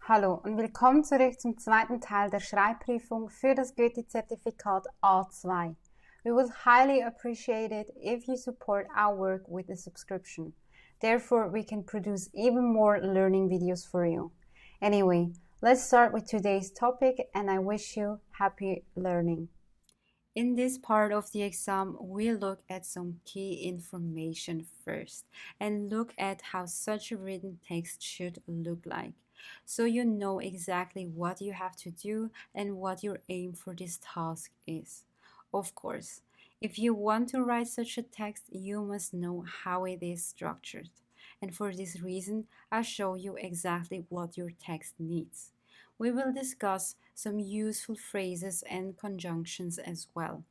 Hallo und willkommen zurück zum zweiten Teil der Schreibprüfung für das Goethe-Zertifikat A2. We would highly appreciate it if you support our work with a subscription. Therefore, we can produce even more learning videos for you. Anyway, let's start with today's topic and I wish you happy learning. In this part of the exam, we look at some key information first and look at how such a written text should look like. So you know exactly what you have to do and what your aim for this task is. Of course, if you want to write such a text, you must know how it is structured. And for this reason, I'll show you exactly what your text needs. We will discuss some useful phrases and conjunctions as well.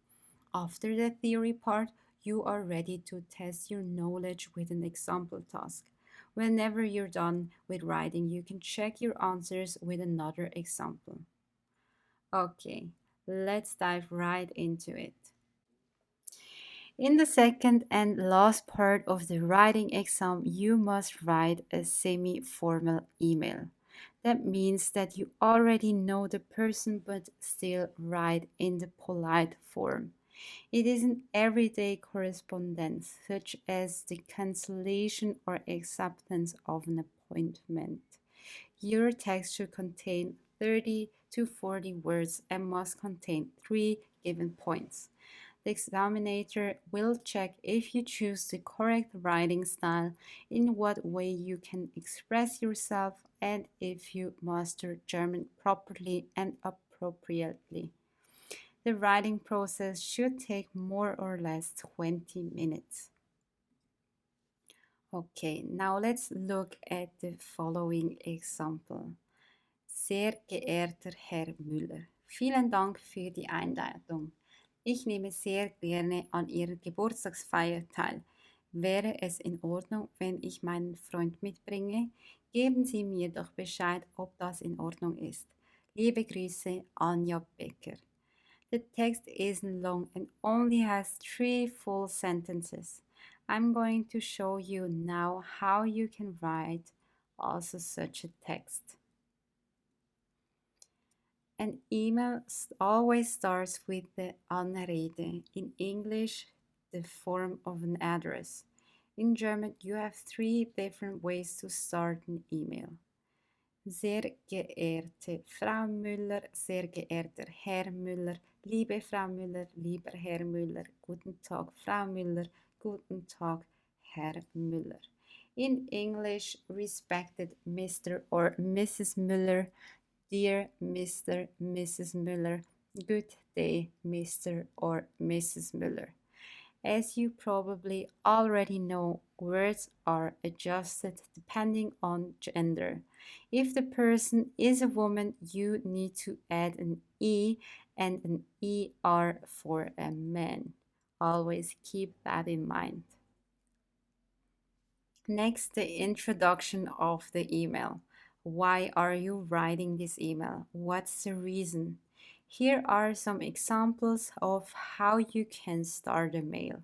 After the theory part, you are ready to test your knowledge with an example task. Whenever you're done with writing, you can check your answers with another example. Okay, let's dive right into it. In the second and last part of the writing exam, you must write a semi-formal email. That means that you already know the person but still write in the polite form. It is an everyday correspondence, such as the cancellation or acceptance of an appointment. Your text should contain 30 to 40 words and must contain 3 given points. The examiner will check if you choose the correct writing style, in what way you can express yourself, and if you master German properly and appropriately. The writing process should take more or less 20 minutes. Okay, now let's look at the following example. Sehr geehrter Herr Müller, vielen Dank für die Einladung. Ich nehme sehr gerne an Ihrer Geburtstagsfeier teil. Wäre es in Ordnung, wenn ich meinen Freund mitbringe? Geben Sie mir doch Bescheid, ob das in Ordnung ist. Liebe Grüße, Anja Becker. The text isn't long and only has 3 full sentences. I'm going to show you now how you can write also such a text. An email always starts with the Anrede, in English, the form of an address. In German, you have 3 different ways to start an email. Sehr geehrte Frau Müller, sehr geehrter Herr Müller, liebe Frau Müller, lieber Herr Müller, guten Tag Frau Müller, guten Tag Herr Müller. In English, respected Mr. or Mrs. Müller, dear Mr. Mrs. Müller, good day Mr. or Mrs. Müller. As you probably already know, words are adjusted depending on gender. If the person is a woman, you need to add an E and an ER for a man. Always keep that in mind. Next, the introduction of the email. Why are you writing this email? What's the reason? Here are some examples of how you can start a mail.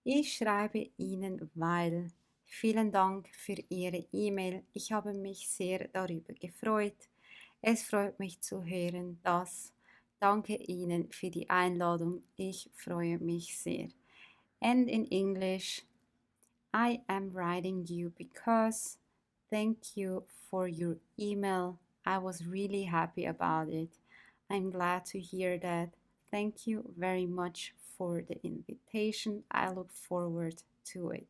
Ich schreibe Ihnen, weil. Vielen Dank für Ihre E-Mail. Ich habe mich sehr darüber gefreut. Es freut mich zu hören, dass. Danke Ihnen für die Einladung. Ich freue mich sehr. And in English, I am writing you because. Thank you for your email. I was really happy about it. I'm glad to hear that. Thank you very much for the invitation. I look forward to it.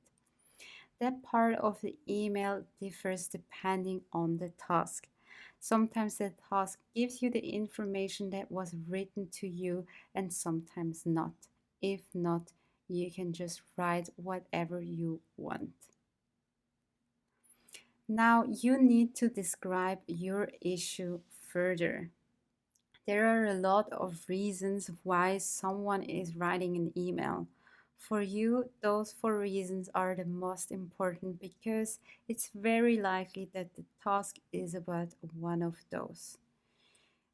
That part of the email differs depending on the task. Sometimes the task gives you the information that was written to you and sometimes not. If not, you can just write whatever you want. Now you need to describe your issue further. There are a lot of reasons why someone is writing an email. For you, those 4 reasons are the most important because it's very likely that the task is about one of those.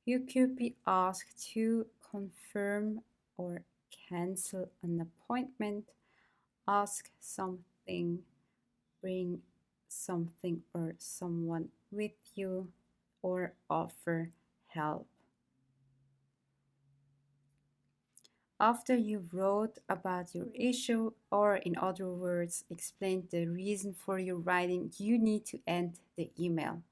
You could be asked to confirm or cancel an appointment, ask something, bring something or someone with you, or offer help. After you wrote about your issue, or in other words, explained the reason for your writing, you need to end the email.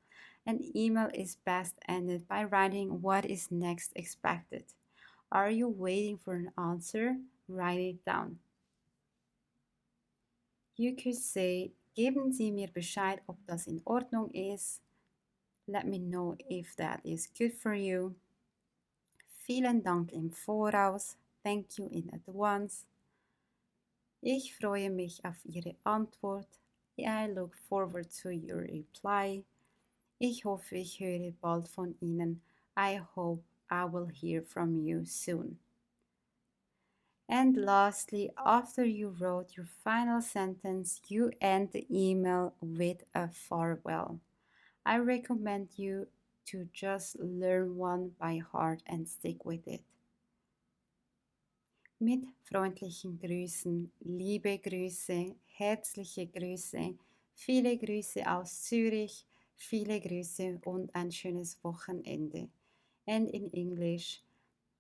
An email is best ended by writing what is next expected. Are you waiting for an answer? Write it down. You could say, geben Sie mir Bescheid, ob das in Ordnung ist. Let me know if that is good for you. Vielen Dank im Voraus. Thank you in advance. Ich freue mich auf Ihre Antwort. I look forward to your reply. Ich hoffe, ich höre bald von Ihnen. I hope I will hear from you soon. And lastly, after you wrote your final sentence, you end the email with a farewell. I recommend you to just learn one by heart and stick with it. Mit freundlichen Grüßen, liebe Grüße, herzliche Grüße, viele Grüße aus Zürich, viele Grüße und ein schönes Wochenende. And in English,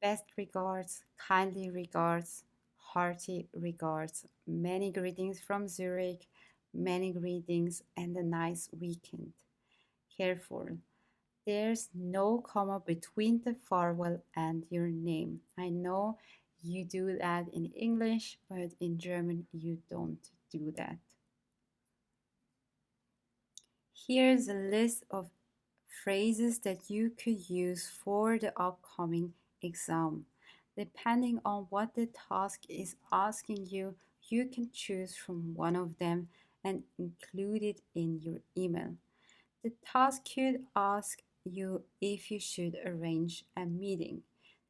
best regards, kindly regards, hearty regards, many greetings from Zurich, many greetings and a nice weekend. Careful. There's no comma between the farewell and your name. I know you do that in English, but in German you don't do that. Here's a list of phrases that you could use for the upcoming exam. Depending on what the task is asking you, you can choose from one of them and include it in your email. The task could ask you if you should arrange a meeting.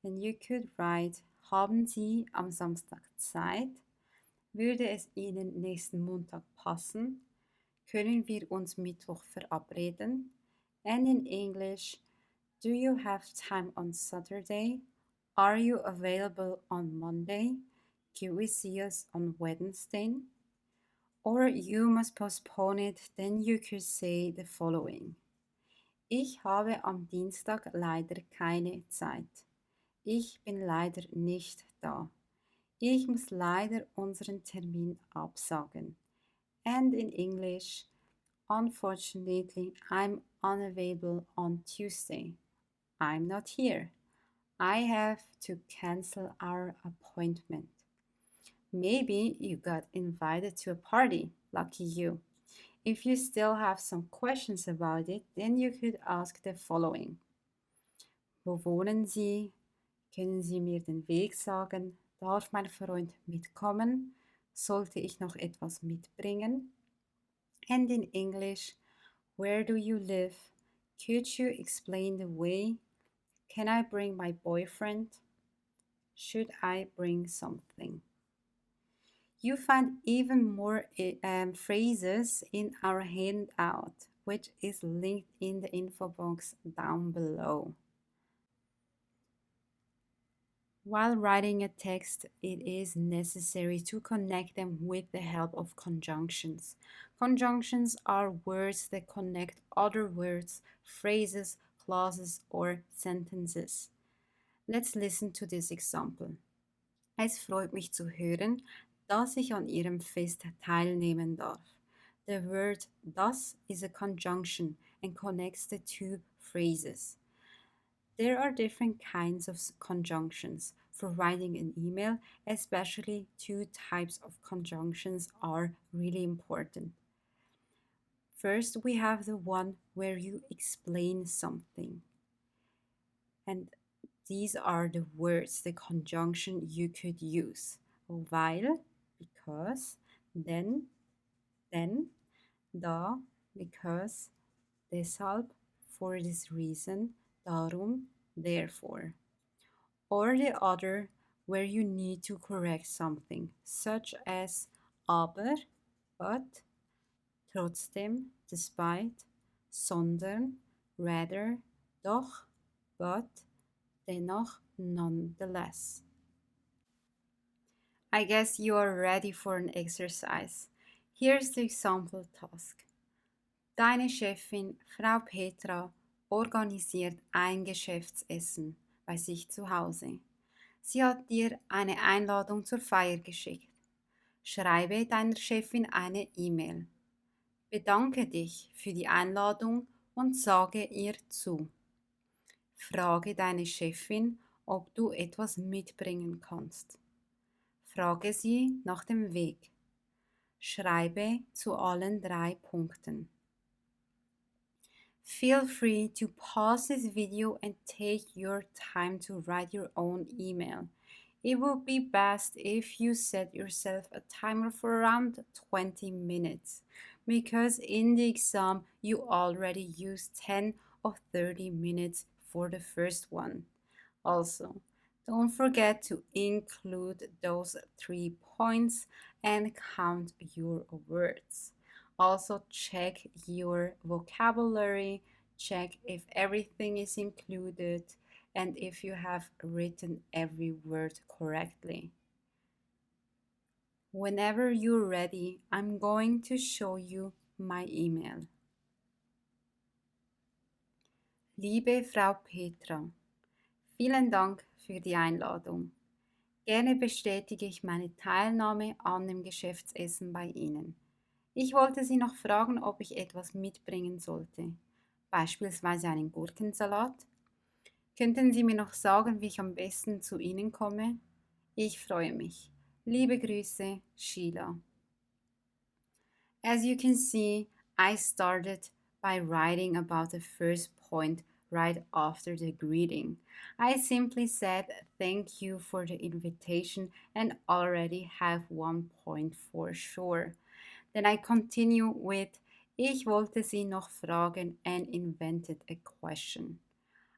Then you could write, haben Sie am Samstag Zeit? Würde es Ihnen nächsten Montag passen? Können wir uns Mittwoch verabreden? And in English, do you have time on Saturday? Are you available on Monday? Can we see us on Wednesday? Or you must postpone it, then you could say the following. Ich habe am Dienstag leider keine Zeit. Ich bin leider nicht da. Ich muss leider unseren Termin absagen. And in English, unfortunately, I'm unavailable on Tuesday. I'm not here. I have to cancel our appointment. Maybe you got invited to a party. Lucky you. If you still have some questions about it, then you could ask the following. Wo wohnen Sie? Können Sie mir den Weg sagen? Darf mein Freund mitkommen? Sollte ich noch etwas mitbringen? And in English, where do you live? Could you explain the way? Can I bring my boyfriend? Should I bring something? You find even more phrases in our handout, which is linked in the info box down below. While writing a text, it is necessary to connect them with the help of conjunctions. Conjunctions are words that connect other words, phrases, clauses, or sentences. Let's listen to this example. Es freut mich zu hören, dass ich an Ihrem Fest teilnehmen darf. The word das is a conjunction and connects the two phrases. There are different kinds of conjunctions. For writing an email, especially two types of conjunctions are really important. First, we have the one where you explain something. And these are the words, the conjunction you could use. Weil, because, then, da, because, deshalb, for this reason, darum, therefore. Or the other, where you need to correct something, such as aber, but, trotzdem, despite, sondern, rather, doch, but, dennoch, nonetheless. I guess you are ready for an exercise. Here's the example task. Deine Chefin, Frau Petra, organisiert ein Geschäftsessen bei sich zu Hause. Sie hat dir eine Einladung zur Feier geschickt. Schreibe deiner Chefin eine E-Mail. Bedanke dich für die Einladung und sage ihr zu. Frage deine Chefin, ob du etwas mitbringen kannst. Frage sie nach dem Weg. Schreibe zu allen 3 Punkten. Feel free to pause this video and take your time to write your own email. It would be best if you set yourself a timer for around 20 minutes, because in the exam you already used 10 or 30 minutes for the first one. Also, don't forget to include those 3 points and count your words. Also, check your vocabulary, check if everything is included, and if you have written every word correctly. Whenever you're ready, I'm going to show you my email. Liebe Frau Petra, vielen Dank für die Einladung. Gerne bestätige ich meine Teilnahme an dem Geschäftsessen bei Ihnen. Ich wollte Sie noch fragen, ob ich etwas mitbringen sollte. Beispielsweise einen Gurkensalat. Könnten Sie mir noch sagen, wie ich am besten zu Ihnen komme? Ich freue mich. Liebe Grüße, Shila. As you can see, I started by writing about the first point right after the greeting. I simply said thank you for the invitation and already have 1 point for sure. Then I continue with ich wollte Sie noch fragen and invented a question.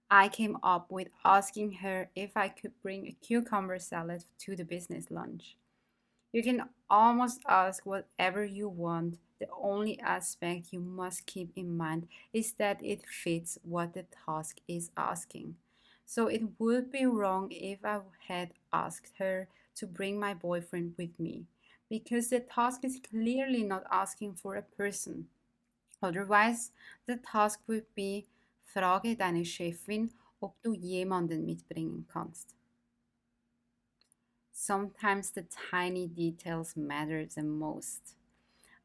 I came up with asking her if I could bring a cucumber salad to the business lunch. You can almost ask whatever you want. The only aspect you must keep in mind is that it fits what the task is asking. So it would be wrong if I had asked her to bring my boyfriend with me, because the task is clearly not asking for a person. Otherwise, the task would be, frage deine Chefin, ob du jemanden mitbringen kannst. Sometimes the tiny details matter the most.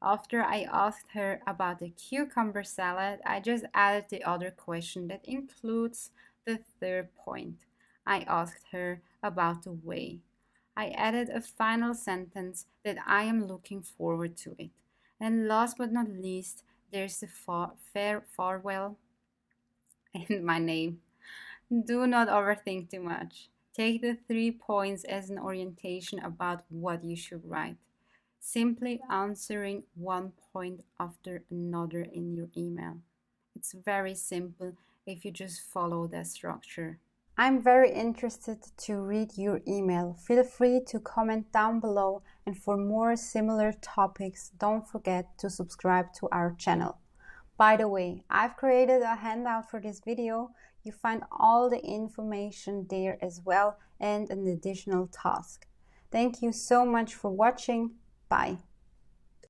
After I asked her about the cucumber salad, I just added the other question that includes the third point. I asked her about the way. I added a final sentence that I am looking forward to it. And last but not least, there's the farewell and my name. Do not overthink too much. Take the 3 points as an orientation about what you should write. Simply answering 1 point after another in your email. It's very simple if you just follow that structure. I'm very interested to read your email. Feel free to comment down below, and for more similar topics, don't forget to subscribe to our channel. By the way, I've created a handout for this video. You find all the information there as well and an additional task. Thank you so much for watching. Bye.